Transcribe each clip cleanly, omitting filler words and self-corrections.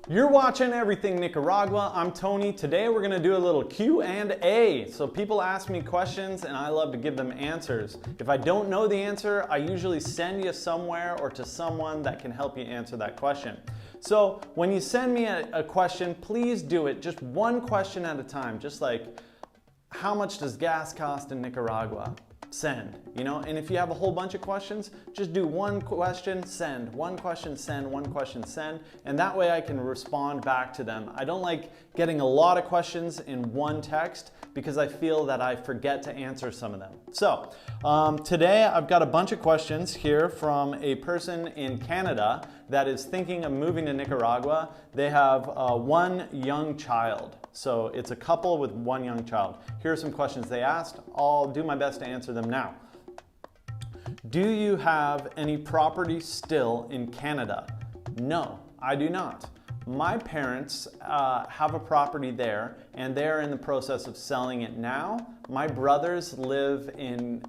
You're watching Everything Nicaragua. I'm Tony. Today we're gonna do a little Q&A. So people ask me questions and I love to give them answers. If I don't know the answer, I usually send you somewhere or to someone that can help you answer that question. So when you send me a question, please do it just one question at a time. Just like, how much does gas cost in Nicaragua? Send, and if you have a whole bunch of questions, just do one question, send, one question, send, one question, send, and that way I can respond back to them. I don't like getting a lot of questions in one text because I feel that I forget to answer some of them. So today I've got a bunch of questions here from a person in Canada that is thinking of moving to Nicaragua. They have one young child. So it's a couple with one young child. Here are some questions they asked. I'll do my best to answer them now. Do you have any property still in Canada? No, I do not. My parents have a property there and they're in the process of selling it now. My brothers live in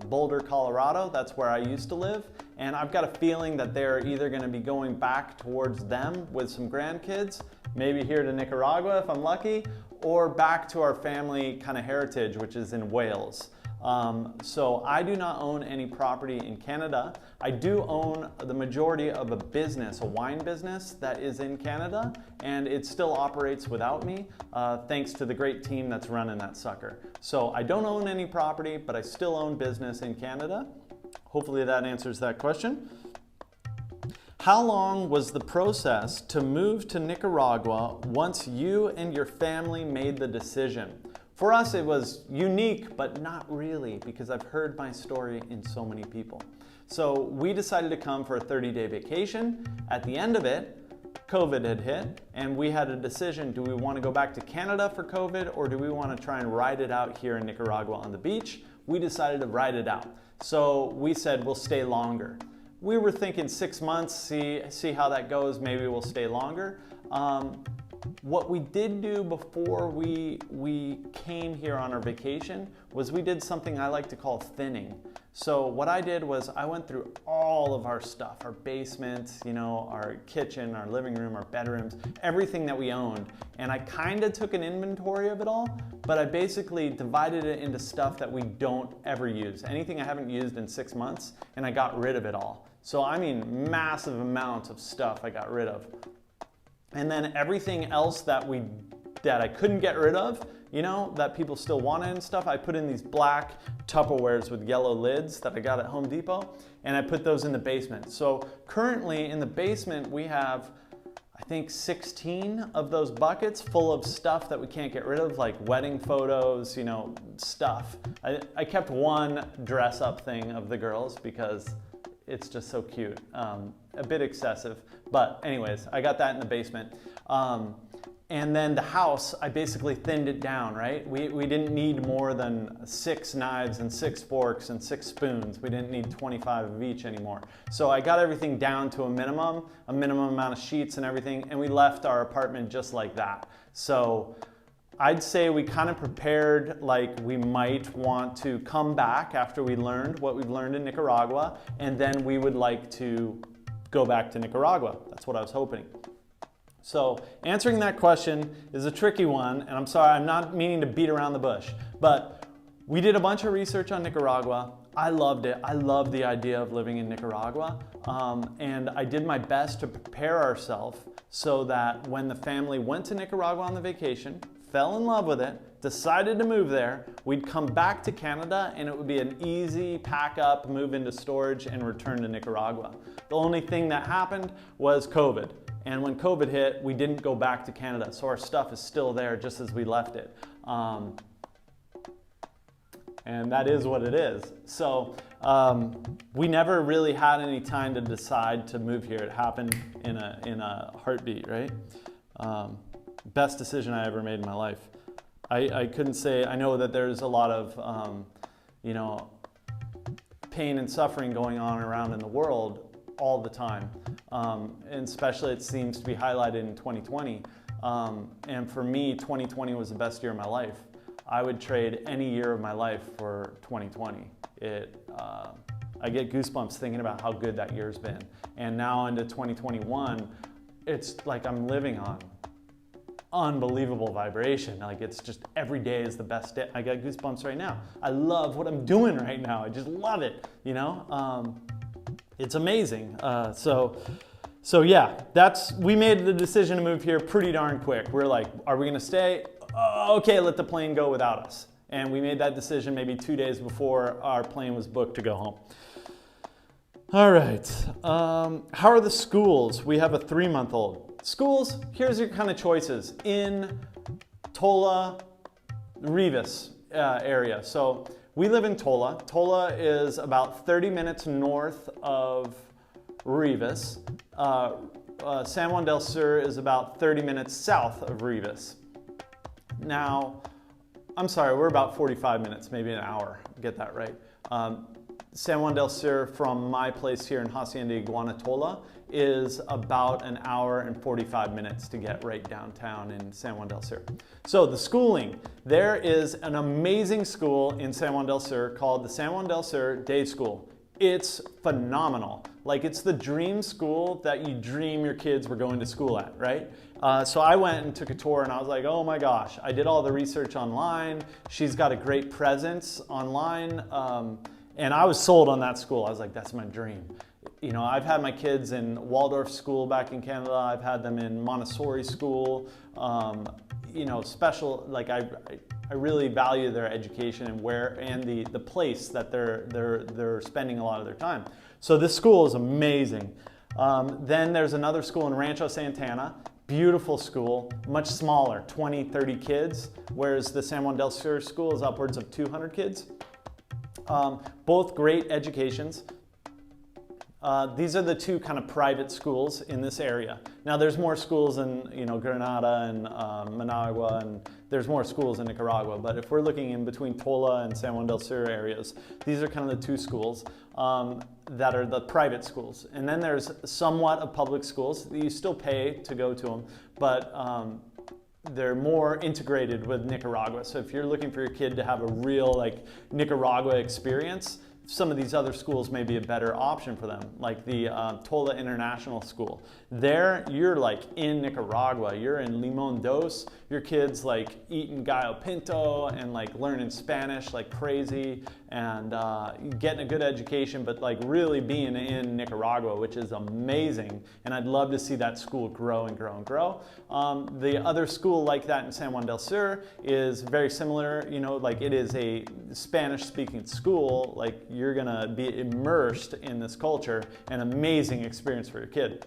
Boulder, Colorado. That's where I used to live. And I've got a feeling that they're either going to be going back towards them with some grandkids, maybe here to Nicaragua if I'm lucky, or back to our family kind of heritage, which is in Wales. So I do not own any property in Canada. I do own the majority of a business, a wine business that is in Canada, and it still operates without me, thanks to the great team that's running that sucker. So I don't own any property, but I still own business in Canada. Hopefully that answers that question. How long was the process to move to Nicaragua once you and your family made the decision? For us, it was unique, but not really, because I've heard my story in so many people. So we decided to come for a 30-day vacation. At the end of it, COVID had hit, and we had a decision. Do we want to go back to Canada for COVID, or do we want to try and ride it out here in Nicaragua on the beach? We decided to ride it out. So we said we'll stay longer. We were thinking 6 months, see how that goes, maybe we'll stay longer. What we did do before we came here on our vacation was we did something I like to call thinning. So what I did was I went through all of our stuff, our basement, our kitchen, our living room, our bedrooms, everything that we owned. And I kind of took an inventory of it all, but I basically divided it into stuff that we don't ever use. Anything I haven't used in 6 months, and I got rid of it all. So I mean massive amounts of stuff I got rid of. And then everything else that I couldn't get rid of, that people still wanted and stuff, I put in these black Tupperwares with yellow lids that I got at Home Depot, and I put those in the basement. So currently in the basement we have, I think, 16 of those buckets full of stuff that we can't get rid of, like wedding photos, stuff. I kept one dress up thing of the girls because it's just so cute. A bit excessive, but anyways, I got that in the basement. And then the house, I basically thinned it down, right? We didn't need more than 6 knives and 6 forks and 6 spoons. We didn't need 25 of each anymore. So I got everything down to a minimum amount of sheets and everything, and we left our apartment just like that. So I'd say we kind of prepared like we might want to come back after we learned what we've learned in Nicaragua, and then we would like to go back to Nicaragua. That's what I was hoping. So answering that question is a tricky one, and I'm sorry, I'm not meaning to beat around the bush, but we did a bunch of research on Nicaragua. I loved it. I loved the idea of living in Nicaragua, and I did my best to prepare ourselves so that when the family went to Nicaragua on the vacation, fell in love with it, decided to move there, we'd come back to Canada and it would be an easy pack up, move into storage, and return to Nicaragua. The only thing that happened was COVID. And when COVID hit, we didn't go back to Canada. So our stuff is still there just as we left it. And that is what it is. So we never really had any time to decide to move here. It happened in a heartbeat, right? Best decision I ever made in my life. I couldn't say, I know that there's a lot of, pain and suffering going on around in the world all the time. And especially it seems to be highlighted in 2020. And for me, 2020 was the best year of my life. I would trade any year of my life for 2020. I get goosebumps thinking about how good that year's been. And now into 2021, it's like I'm living on unbelievable vibration. Like it's just every day is the best day. I got goosebumps right now. I love what I'm doing right now. I just love it, you know? It's amazing. So yeah, we made the decision to move here pretty darn quick. We're like, are we gonna stay? Okay, let the plane go without us. And we made that decision maybe 2 days before our plane was booked to go home. All right, how are the schools? We have a 3-month-old. Schools, here's your kind of choices in Tola, Rivas area. So we live in Tola. Tola is about 30 minutes north of Rivas. San Juan del Sur is about 30 minutes south of Rivas. Now, I'm sorry, we're about 45 minutes, maybe an hour, get that right. San Juan del Sur from my place here in Hacienda, Iguana, Tola, is about an hour and 45 minutes to get right downtown in San Juan del Sur. So the schooling, there is an amazing school in San Juan del Sur called the San Juan del Sur Day School. It's phenomenal. Like it's the dream school that you dream your kids were going to school at, right? So I went and took a tour and I was like, oh my gosh, I did all the research online. She's got a great presence online. And I was sold on that school. I was like, that's my dream. You know, I've had my kids in Waldorf school back in Canada. I've had them in Montessori school. You know, special, like I really value their education and the place that they're spending a lot of their time. So this school is amazing. Then there's another school in Rancho Santana. Beautiful school, much smaller, 20, 30 kids, whereas the San Juan del Sur school is upwards of 200 kids. Both great educations. These are the two kind of private schools in this area. Now there's more schools in, you know, Granada and Managua, and there's more schools in Nicaragua, but if we're looking in between Tola and San Juan del Sur areas, these are kind of the two schools that are the private schools. And then there's somewhat of public schools. You still pay to go to them, but they're more integrated with Nicaragua. So if you're looking for your kid to have a real like Nicaragua experience, some of these other schools may be a better option for them, like the Tola International School. There, you're like in Nicaragua, you're in Limon Dos, your kid's like eating gallo pinto and like learning Spanish like crazy and getting a good education, but like really being in Nicaragua, which is amazing. And I'd love to see that school grow and grow and grow. The other school like that in San Juan del Sur is very similar, you know, like it is a Spanish-speaking school, like you're gonna be immersed in this culture, an amazing experience for your kid.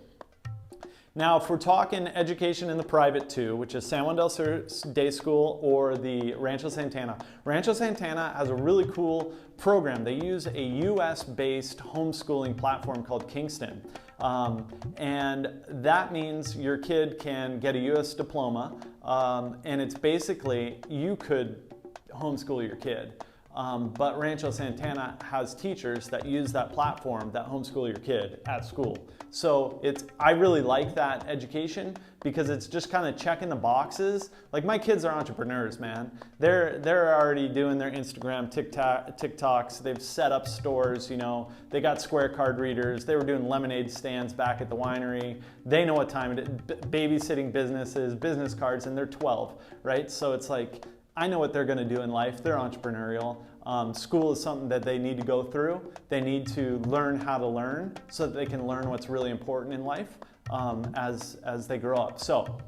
Now, if we're talking education in the private too, which is San Juan del Sur Day School or the Rancho Santana. Rancho Santana has a really cool program. They use a US-based homeschooling platform called Kingston. And that means your kid can get a US diploma, and it's basically, you could homeschool your kid. But Rancho Santana has teachers that use that platform that homeschool your kid at school. So I really like that education because it's just kind of checking the boxes. Like my kids are entrepreneurs, man. They're already doing their Instagram, TikToks. They've set up stores, you know. They got Square card readers. They were doing lemonade stands back at the winery. They know what time it is. Babysitting businesses, business cards, and they're 12, right? So it's like, I know what they're going to do in life. They're entrepreneurial. School is something that they need to go through. They need to learn how to learn so that they can learn what's really important in life as they grow up. So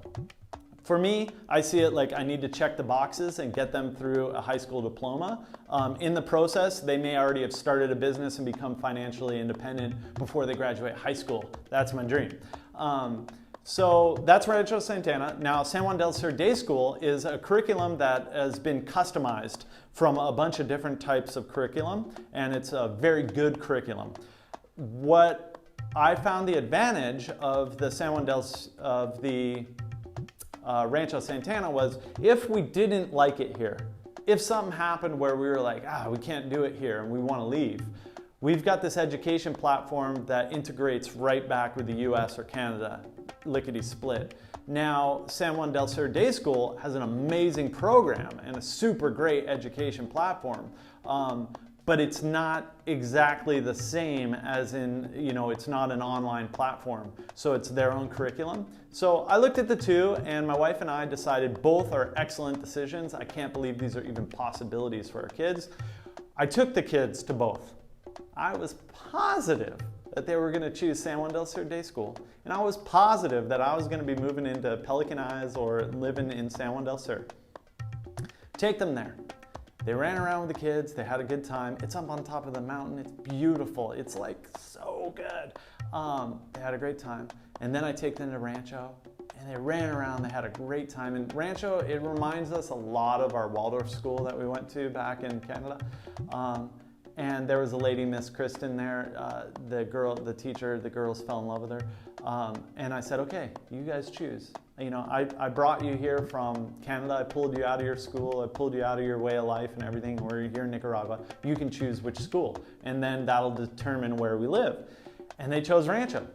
for me, I see it like I need to check the boxes and get them through a high school diploma. In the process, they may already have started a business and become financially independent before they graduate high school. That's my dream. So that's Rancho Santana. Now, San Juan del Sur Day School is a curriculum that has been customized from a bunch of different types of curriculum, and it's a very good curriculum. What I found the advantage of the Rancho Santana was if we didn't like it here, if something happened where we were like, we can't do it here and we want to leave, we've got this education platform that integrates right back with the US or Canada, lickety split. Now, San Juan del Sur Day School has an amazing program and a super great education platform. but it's not exactly the same as in, it's not an online platform. So it's their own curriculum. So I looked at the two, and my wife and I decided both are excellent decisions. I can't believe these are even possibilities for our kids. I took the kids to both. I was positive that they were going to choose San Juan del Sur Day School. And I was positive that I was going to be moving into Pelican Eyes or living in San Juan del Sur. Take them there. They ran around with the kids. They had a good time. It's up on top of the mountain. It's beautiful. It's like so good. They had a great time. And then I take them to Rancho, and they ran around. They had a great time. And Rancho, it reminds us a lot of our Waldorf school that we went to back in Canada. And there was a lady, Miss Kristen, there. The teacher, the girls fell in love with her. And I said, okay, you guys choose. I brought you here from Canada. I pulled you out of your school. I pulled you out of your way of life and everything. We're here in Nicaragua. You can choose which school. And then that'll determine where we live. And they chose Rancho.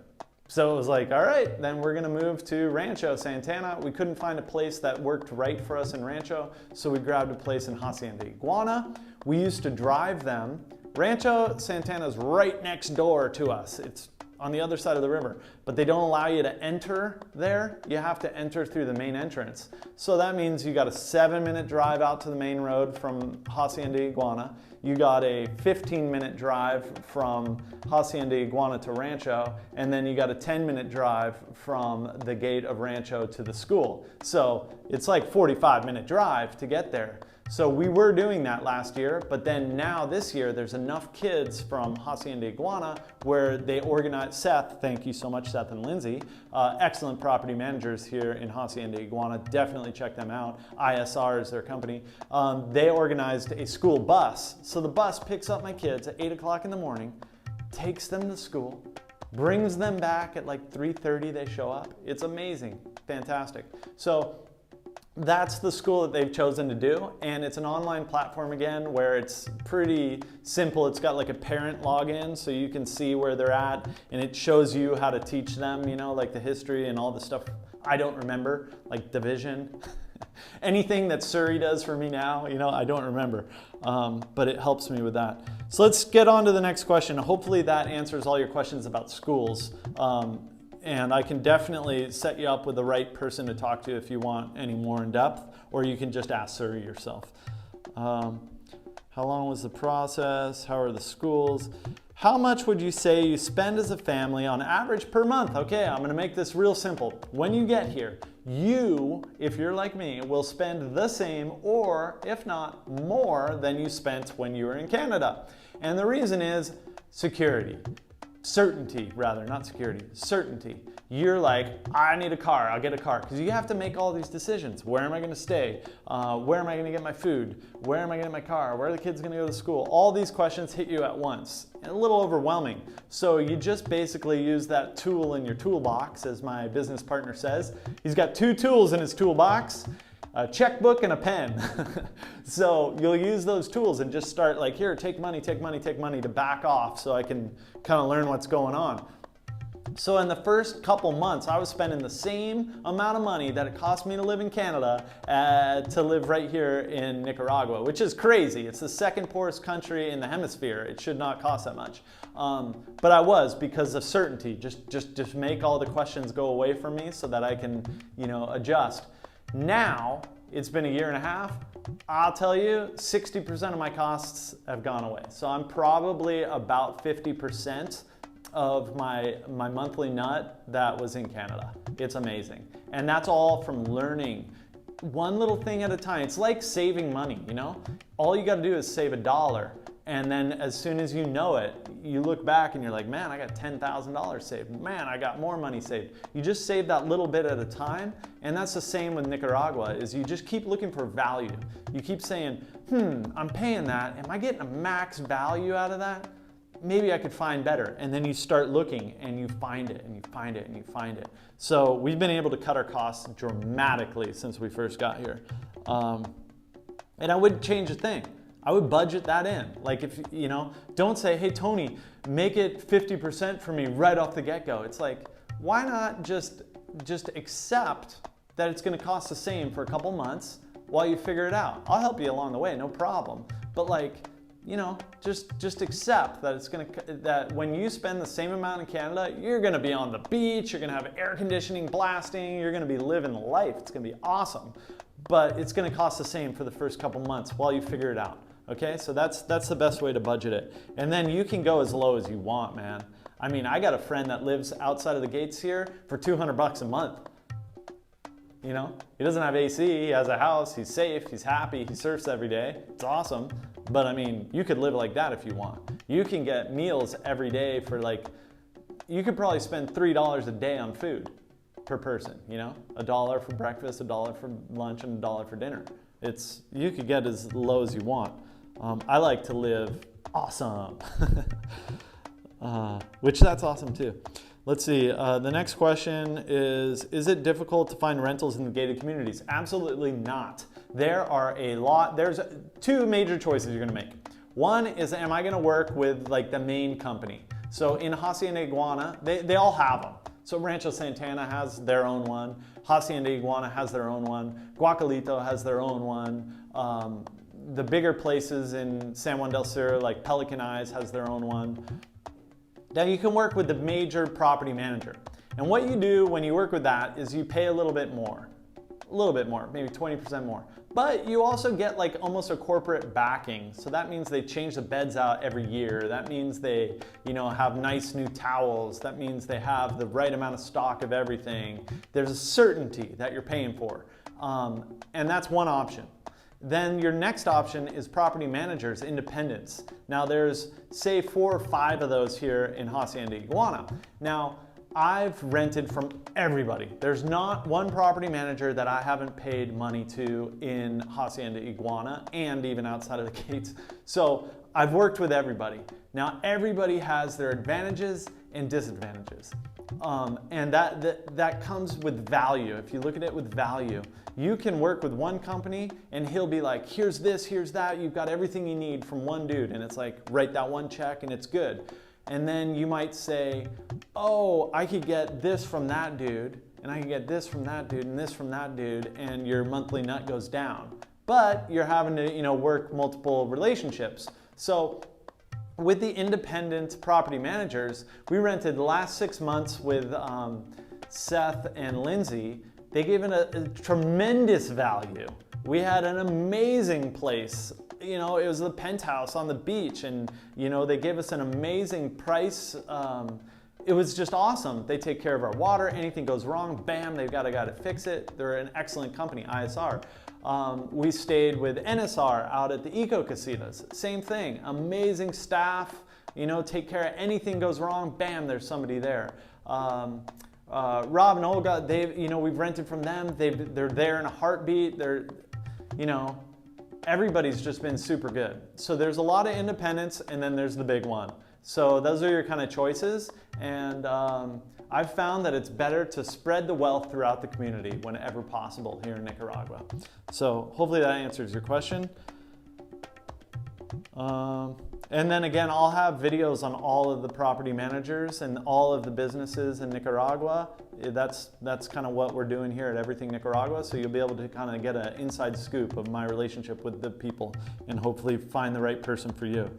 So it was like, all right, then we're gonna move to Rancho Santana. We couldn't find a place that worked right for us in Rancho, so we grabbed a place in Hacienda, Iguana. We used to drive them. Rancho Santana is right next door to us. It's on the other side of the river, but they don't allow you to enter there. You have to enter through the main entrance. So that means you got a 7-minute drive out to the main road from Hacienda, Iguana. You got a 15-minute drive from Hacienda, Iguana to Rancho, and then you got a 10-minute drive from the gate of Rancho to the school. So it's like 45-minute drive to get there. So we were doing that last year, but then now this year there's enough kids from Hacienda Iguana where they organize, Seth, thank you so much, Seth and Lindsay, excellent property managers here in Hacienda Iguana, definitely check them out. ISR is their company. They organized a school bus. So the bus picks up my kids at 8 o'clock in the morning, takes them to school, brings them back at like 3:30 they show up. It's amazing, fantastic. So that's the school that they've chosen to do, and it's an online platform again where it's pretty simple. It's got like a parent login so you can see where they're at, and it shows you how to teach them, like the history and all the stuff I don't remember, like division. Anything that Surrey does for me now, I don't remember, but it helps me with that. So let's get on to the next question. Hopefully that answers all your questions about schools. And I can definitely set you up with the right person to talk to if you want any more in depth, or you can just ask Surrey yourself. How long was the process? How are the schools? How much would you say you spend as a family on average per month? Okay, I'm gonna make this real simple. When you get here, you, if you're like me, will spend the same, or if not more than you spent when you were in Canada. And the reason is security. Certainty, rather, not security, certainty. You're like, I need a car, I'll get a car. Because you have to make all these decisions. Where am I gonna stay? Where am I gonna get my food? Where am I gonna get my car? Where are the kids gonna go to school? All these questions hit you at once. A little overwhelming. So you just basically use that tool in your toolbox, as my business partner says. He's got 2 tools in his toolbox. A checkbook and a pen. So you'll use those tools and just start like, here, take money to back off so I can kind of learn what's going on. So in the first couple months, I was spending the same amount of money that it cost me to live in Canada to live right here in Nicaragua, which is crazy. It's the second poorest country in the hemisphere. It should not cost that much. But I was, because of certainty. Just make all the questions go away from me so that I can, adjust. Now, it's been a year and a half. I'll tell you, 60% of my costs have gone away. So I'm probably about 50% of my monthly nut that was in Canada. It's amazing. And that's all from learning one little thing at a time. It's like saving money, All you gotta do is save $1. And then as soon as you know it, you look back and you're like, man, I got $10,000 saved. Man, I got more money saved. You just save that little bit at a time. And that's the same with Nicaragua, is you just keep looking for value. You keep saying, I'm paying that. Am I getting a max value out of that? Maybe I could find better. And then you start looking and you find it and you find it and you find it. So we've been able to cut our costs dramatically since we first got here. And I wouldn't change a thing. I would budget that in. Like if, don't say, hey, Tony, make it 50% for me right off the get-go. It's like, why not just accept that it's gonna cost the same for a couple months while you figure it out? I'll help you along the way, no problem. But like, you know, just accept that that when you spend the same amount in Canada, you're gonna be on the beach, you're gonna have air conditioning blasting, you're gonna be living life. It's gonna be awesome. But it's gonna cost the same for the first couple months while you figure it out. Okay, so that's the best way to budget it. And then you can go as low as you want, man. I mean, I got a friend that lives outside of the gates here for $200 a month. You know, he doesn't have AC, he has a house, he's safe, he's happy, he surfs every day. It's awesome. But I mean, you could live like that if you want. You can get meals every day for like, you could probably spend $3 a day on food per person, you know? $1 for breakfast, $1 for lunch, and $1 for dinner. You could get as low as you want. I like to live awesome, which that's awesome too. Let's see, the next question is it difficult to find rentals in the gated communities? Absolutely not. There's 2 major choices you're gonna make. One is, am I gonna work with like the main company? So in Hacienda Iguana, they all have them. So Rancho Santana has their own one, Hacienda Iguana has their own one, Guacalito has their own one, the bigger places in San Juan del Sur, like Pelican Eyes has their own one. Now you can work with the major property manager. And what you do when you work with that is you pay a little bit more, maybe 20% more. But you also get like almost a corporate backing. So that means they change the beds out every year. That means they, you know, have nice new towels. That means they have the right amount of stock of everything. There's a certainty that you're paying for. And that's one option. Then your next option is property managers, independents. Now there's, say, 4 or 5 of those here in Hacienda Iguana. Now, I've rented from everybody. There's not one property manager that I haven't paid money to in Hacienda Iguana and even outside of the gates. So I've worked with everybody. Now everybody has their advantages and disadvantages. And that comes with value. If you look at it with value, you can work with one company and he'll be like, here's this, here's that, you've got everything you need from one dude. And it's like, write that one check and it's good. And then you might say, oh, I could get this from that dude, and I could get this from that dude, and this from that dude, and your monthly nut goes down. But you're having to, you know, work multiple relationships. So with the independent property managers, we rented the last 6 months with Seth and Lindsay. They gave it a tremendous value. We had an amazing place. You know, it was the penthouse on the beach, and you know, they gave us an amazing price. It was just awesome. They take care of our water. Anything goes wrong, bam, they've got a guy to fix it. They're an excellent company, ISR. We stayed with NSR out at the Eco Casitas. Same thing, amazing staff. You know, take care of anything goes wrong, bam, there's somebody there. Rob and Olga, we've rented from them. They're there in a heartbeat. Everybody's just been super good. So there's a lot of independents, and then there's the big one. So those are your kind of choices. And I've found that it's better to spread the wealth throughout the community whenever possible here in Nicaragua. So hopefully that answers your question. And then again, I'll have videos on all of the property managers and all of the businesses in Nicaragua. That's kind of what we're doing here at Everything Nicaragua. So you'll be able to kind of get an inside scoop of my relationship with the people and hopefully find the right person for you.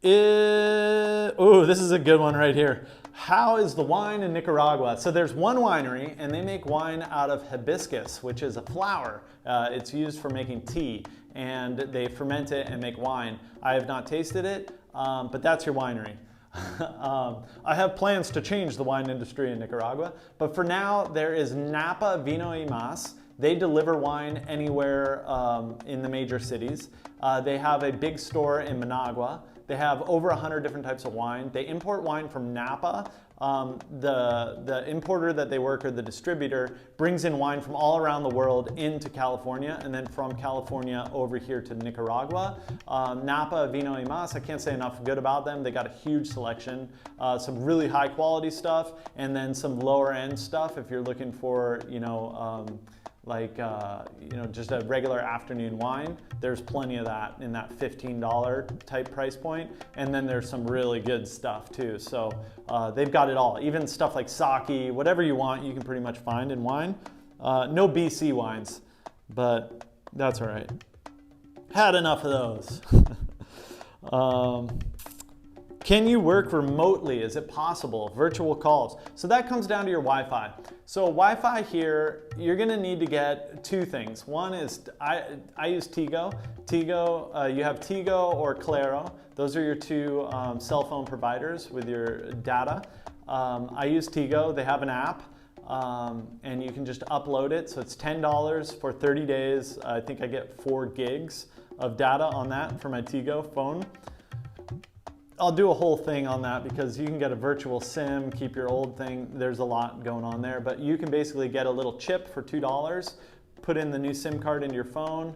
This is a good one right here. How is the wine in Nicaragua? So there's one winery and they make wine out of hibiscus, which is a flower. It's used for making tea, and they ferment it and make wine. I have not tasted it, but that's your winery. I have plans to change the wine industry in Nicaragua, but for now there is Napa Vino y Mas. They deliver wine anywhere in the major cities. They have a big store in Managua. They have over 100 different types of wine. They import wine from Napa. The importer that they work, or the distributor, brings in wine from all around the world into California, and then from California over here to Nicaragua. Napa Vino y Mas, I can't say enough good about them. They got a huge selection, some really high quality stuff, and then some lower end stuff if you're looking for, just a regular afternoon wine. There's plenty of that in that $15 type price point. And then there's some really good stuff too. So they've got it all. Even stuff like sake, whatever you want, you can pretty much find in wine. No BC wines, but that's all right. Had enough of those. Can you work remotely? Is it possible? Virtual calls. So that comes down to your Wi-Fi. So Wi-Fi here, you're gonna need to get two things. One is, I use Tigo. You have Tigo or Claro. Those are your two cell phone providers with your data. I use Tigo. They have an app. And you can just upload it. So it's $10 for 30 days. I think I get 4 gigs of data on that for my Tigo phone. I'll do a whole thing on that because you can get a virtual SIM, keep your old thing. There's a lot going on there, but you can basically get a little chip for $2, put in the new SIM card into your phone,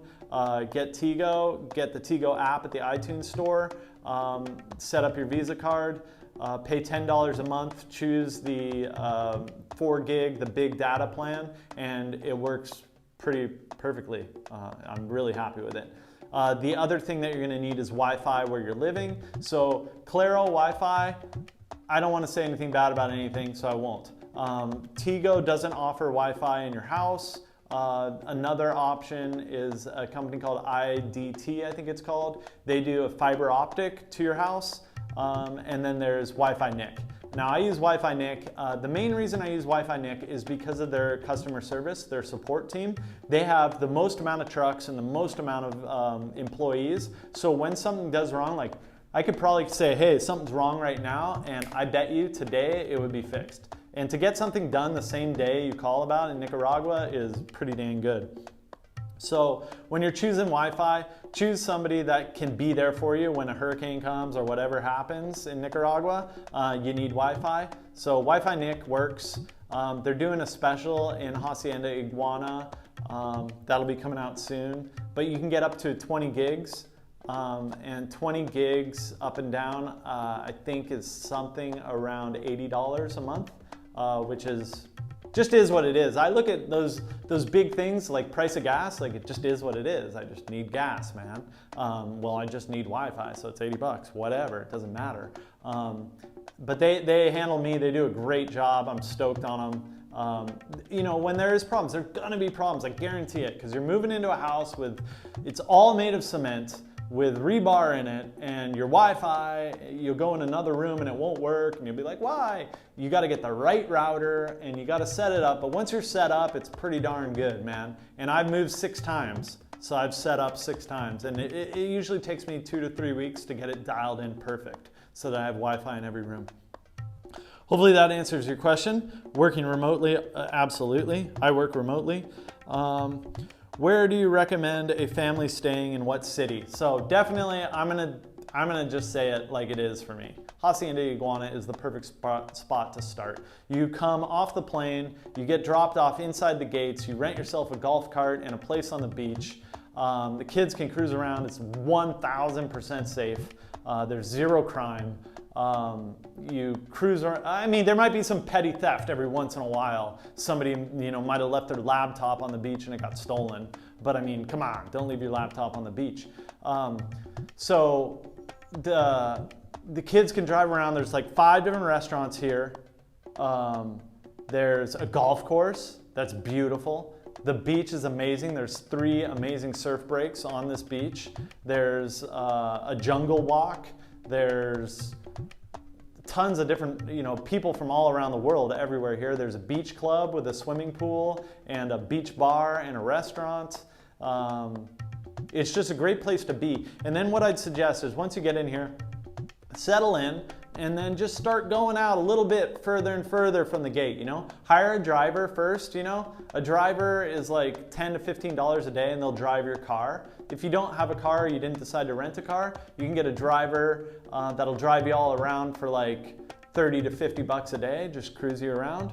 get Tigo, get the Tigo app at the iTunes store, set up your Visa card, pay $10 a month, choose the 4 gig, the big data plan, and it works pretty perfectly. I'm really happy with it. The other thing that you're gonna need is Wi-Fi where you're living. So Claro Wi-Fi, I don't wanna say anything bad about anything, so I won't. Tigo doesn't offer Wi-Fi in your house. Another option is a company called IDT, I think it's called. They do a fiber optic to your house. And then there's Wifinic. Now I use Wifinic. The main reason I use Wifinic is because of their customer service, their support team. They have the most amount of trucks and the most amount of employees. So when something does wrong, like I could probably say, hey, something's wrong right now, and I bet you today it would be fixed. And to get something done the same day you call about in Nicaragua is pretty dang good. So when you're choosing Wi-Fi, choose somebody that can be there for you when a hurricane comes or whatever happens in Nicaragua. You need Wi-Fi. So Wifinic works. They're doing a special in Hacienda, Iguana. That'll be coming out soon. But you can get up to 20 gigs. And 20 gigs up and down, I think is something around $80 a month, which is just is what it is. I look at those big things like price of gas, like it just is what it is. I just need gas, man. Well, I just need Wi-Fi, so it's 80 bucks, whatever, it doesn't matter. But they handle me, they do a great job. I'm stoked on them. You know, when there is problems, there are gonna be problems, I guarantee it, because you're moving into a house with, it's all made of cement, with rebar in it, and your Wi-Fi, you'll go in another room and it won't work, and you'll be like, why? You gotta get the right router, and you gotta set it up, but once you're set up, it's pretty darn good, man. And I've moved 6 times, so I've set up 6 times, and it usually takes me 2 to 3 weeks to get it dialed in perfect, so that I have Wi-Fi in every room. Hopefully that answers your question. Working remotely, absolutely. I work remotely. Where do you recommend a family staying in what city? So definitely, I'm gonna just say it like it is for me. Hacienda Iguana is the perfect spot to start. You come off the plane, you get dropped off inside the gates, you rent yourself a golf cart and a place on the beach. The kids can cruise around, it's 1000% safe. There's 0 crime. You cruise around, I mean, there might be some petty theft every once in a while. Somebody, you know, might have left their laptop on the beach and it got stolen. But I mean, come on, don't leave your laptop on the beach. So the kids can drive around. There's like 5 different restaurants here. There's a golf course that's beautiful. The beach is amazing. There's 3 amazing surf breaks on this beach. There's a jungle walk. There's tons of different, you know, people from all around the world everywhere here. There's a beach club with a swimming pool and a beach bar and a restaurant. It's just a great place to be. And then what I'd suggest is once you get in here, settle in, and then just start going out a little bit further and further from the gate, you know? Hire a driver first, you know? A driver is like $10 to $15 a day and they'll drive your car. If you don't have a car or you didn't decide to rent a car, you can get a driver that'll drive you all around for like 30 to 50 bucks a day, just cruise you around.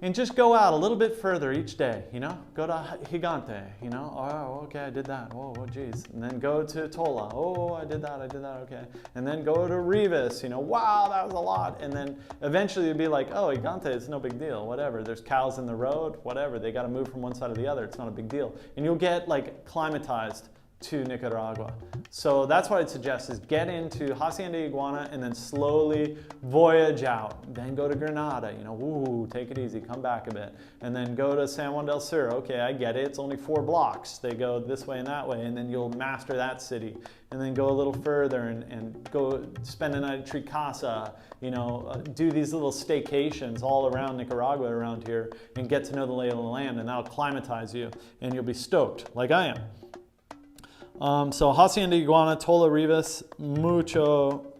And just go out a little bit further each day, you know? Go to Gigante, you know? Oh, okay, I did that. Oh, geez. And then go to Tola. Oh, I did that, okay. And then go to Rivas, you know? Wow, that was a lot. And then eventually you'll be like, oh, Gigante, it's no big deal, whatever. There's cows in the road, whatever. They got to move from one side to the other. It's not a big deal. And you'll get like climatized to Nicaragua. So that's what I'd suggest, is get into Hacienda Iguana and then slowly voyage out. Then go to Granada, you know, ooh, take it easy, come back a bit. And then go to San Juan del Sur. Okay, I get it, it's only 4 blocks. They go this way and that way, and then you'll master that city. And then go a little further and go spend a night at Tricasa, you know, do these little staycations all around Nicaragua around here and get to know the lay of the land, and that'll climatize you and you'll be stoked, like I am. So Hacienda Iguana, Tola Rivas, mucho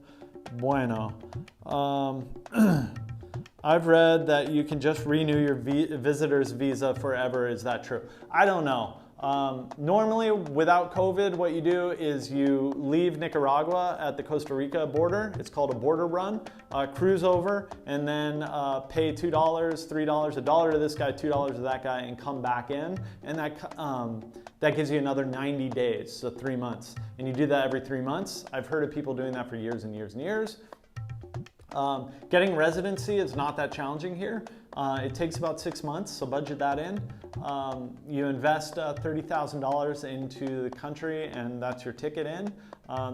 bueno. I've read that you can just renew your visitor's visa forever. Is that true? I don't know. Normally, without COVID, what you do is you leave Nicaragua at the Costa Rica border. It's called a border run. Cruise over and then pay $2, $3, $1 to this guy, $2 to that guy, and come back in. And that gives you another 90 days, so 3 months. And you do that every 3 months. I've heard of people doing that for years and years and years. Getting residency is not that challenging here. It takes about 6 months, so budget that in. You invest $30,000 into the country, and that's your ticket in.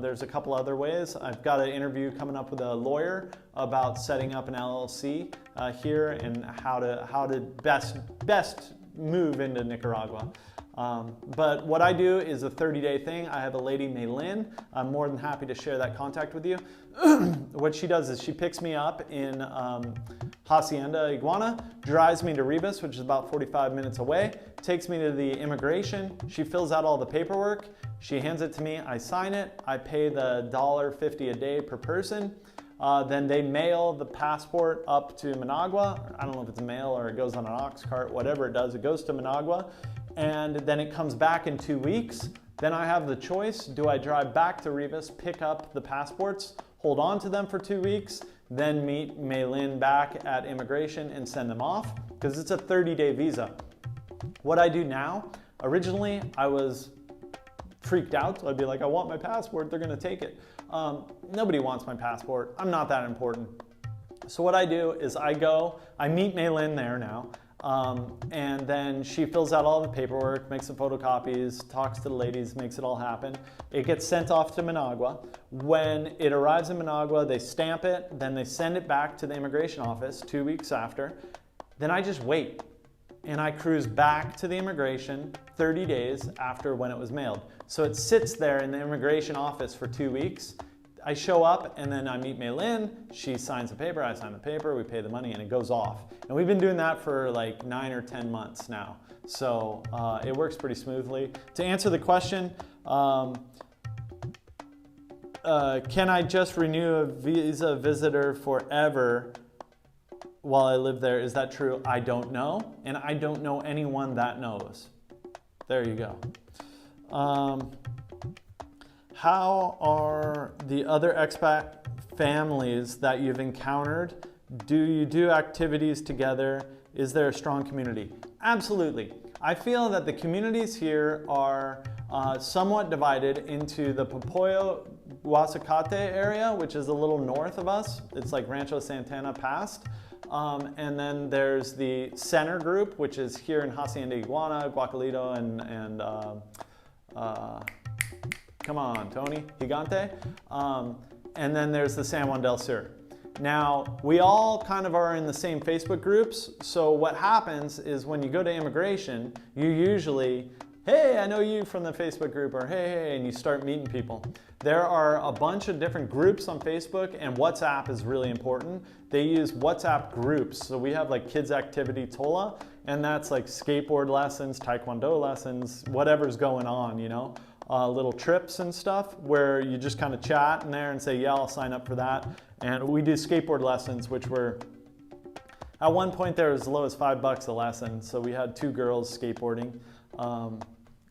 There's a couple other ways. I've got an interview coming up with a lawyer about setting up an LLC here and how to best move into Nicaragua. But what I do is a 30-day thing. I have a lady, Maylin. I'm more than happy to share that contact with you. What she does is she picks me up in Hacienda Iguana, drives me to Rivas, which is about 45 minutes away, takes me to the immigration. She fills out all the paperwork. She hands it to me. I sign it. I pay the $1.50 a day per person. Then they mail the passport up to Managua. I don't know if it's mail or it goes on an ox cart, whatever it does. It goes to Managua. And then it comes back in 2 weeks. Then I have the choice. Do I drive back to Rivas, pick up the passports, hold on to them for 2 weeks, then meet Maylin back at immigration and send them off? Because it's a 30-day visa. What I do now, originally I was freaked out. I'd be like, I want my passport, they're gonna take it. Nobody wants my passport. I'm not that important. So what I do is I meet Maylin there now. And then she fills out all the paperwork, makes some photocopies, talks to the ladies, makes it all happen. It gets sent off to Managua. When it arrives in Managua, they stamp it, then they send it back to the immigration office 2 weeks after. Then I just wait, and I cruise back to the immigration 30 days after when it was mailed. So it sits there in the immigration office for 2 weeks. I show up and then I meet Maylin, she signs the paper, I sign the paper, we pay the money, and it goes off. And we've been doing that for like 9 or 10 months now. So it works pretty smoothly. To answer the question, can I just renew a visa visitor forever while I live there? Is that true? I don't know. And I don't know anyone that knows. There you go. How are the other expat families that you've encountered? Do you do activities together? Is there a strong community? Absolutely. I feel that the communities here are somewhat divided into the Popoyo Guasacate area, which is a little north of us. It's like Rancho Santana past. And then there's the center group, which is here in Hacienda Iguana, Guacalito, and come on, Tony, Gigante. And then there's the San Juan del Sur. Now, we all kind of are in the same Facebook groups, so what happens is when you go to immigration, you usually, hey, I know you from the Facebook group, or hey, and you start meeting people. There are a bunch of different groups on Facebook, and WhatsApp is really important. They use WhatsApp groups, so we have like Kids Activity Tola, and that's like skateboard lessons, Taekwondo lessons, whatever's going on, you know. Little trips and stuff where you just kind of chat in there and say, yeah, I'll sign up for that. And we do skateboard lessons, which were, at one point there was as low as $5 a lesson. So we had 2 girls skateboarding.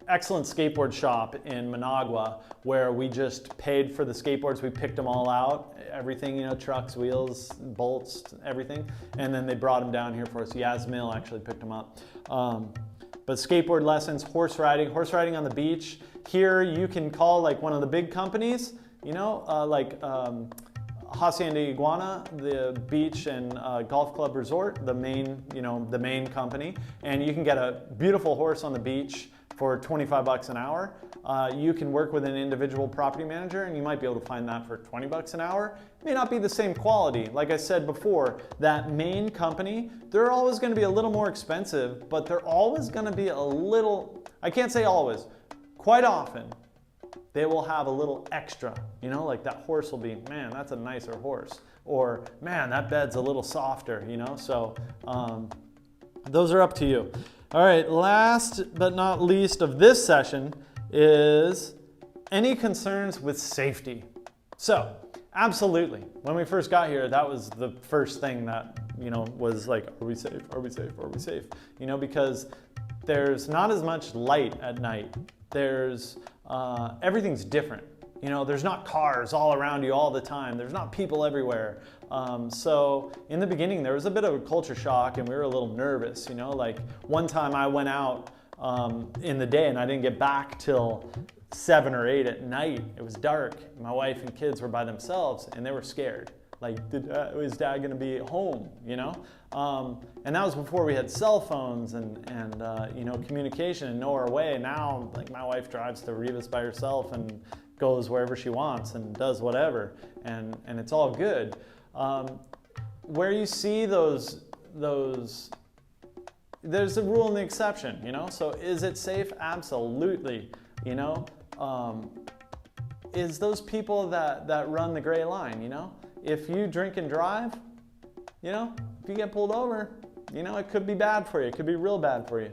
Excellent skateboard shop in Managua where we just paid for the skateboards. We picked them all out, everything, you know, trucks, wheels, bolts, everything. And then they brought them down here for us. Yasmil actually picked them up. But skateboard lessons, horse riding on the beach. Here you can call like one of the big companies, you know, like Hacienda Iguana, the beach and golf club resort, the main, you know, the main company, and you can get a beautiful horse on the beach for 25 bucks an hour. You can work with an individual property manager and you might be able to find that for 20 bucks an hour. It may not be the same quality. Like I said before, that main company, they're always gonna be a little more expensive, but they're always gonna be a little, I can't say always, quite often, they will have a little extra, you know, like that horse will be, man, that's a nicer horse. Or, man, that bed's a little softer, you know? So those are up to you. All right, last but not least of this session is any concerns with safety. So, absolutely. When we first got here, that was the first thing that, you know, was like, are we safe? Are we safe? Are we safe? You know, because there's not as much light at night. There's, everything's different. You know, there's not cars all around you all the time. There's not people everywhere. So in the beginning, there was a bit of a culture shock and we were a little nervous, you know, like one time I went out in the day and I didn't get back till 7 or 8 at night. It was dark. My wife and kids were by themselves and they were scared. Like, is dad gonna be at home, you know? And that was before we had cell phones and you know, communication and know our way. Now, like my wife drives to Rivas by herself and goes wherever she wants and does whatever, and it's all good. Where you see those, there's a rule and the exception, you know? So is it safe? Absolutely, you know? Is those people that run the gray line, you know? If you drink and drive, you know, if you get pulled over, you know, it could be bad for you. It could be real bad for you.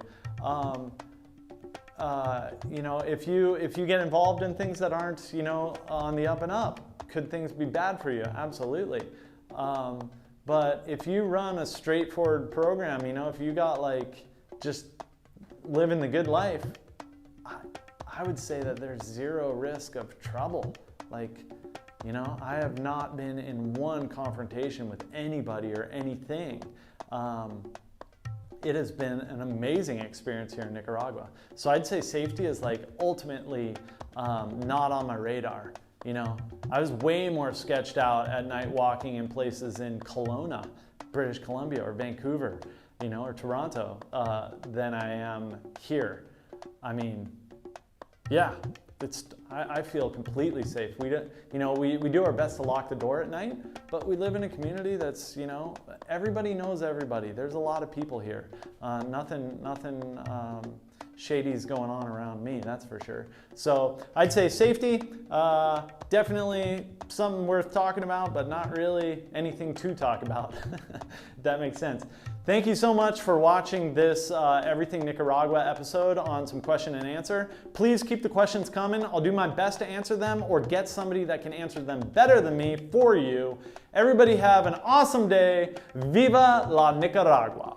You know, if you get involved in things that aren't, you know, on the up and up, could things be bad for you? Absolutely. But if you run a straightforward program, you know, if you got like just living the good life, I would say that there's zero risk of trouble. Like, you know, I have not been in one confrontation with anybody or anything. It has been an amazing experience here in Nicaragua. So I'd say safety is like ultimately not on my radar. You know, I was way more sketched out at night walking in places in Kelowna, British Columbia, or Vancouver, you know, or Toronto than I am here. I mean, yeah, I feel completely safe. We do, you know, we do our best to lock the door at night, but we live in a community that's, you know, everybody knows everybody. There's a lot of people here. Nothing shady's going on around me, that's for sure. So I'd say safety, definitely something worth talking about, but not really anything to talk about, if that makes sense. Thank you so much for watching this Everything Nicaragua episode on some question and answer. Please keep the questions coming. I'll do my best to answer them or get somebody that can answer them better than me for you. Everybody have an awesome day. Viva la Nicaragua!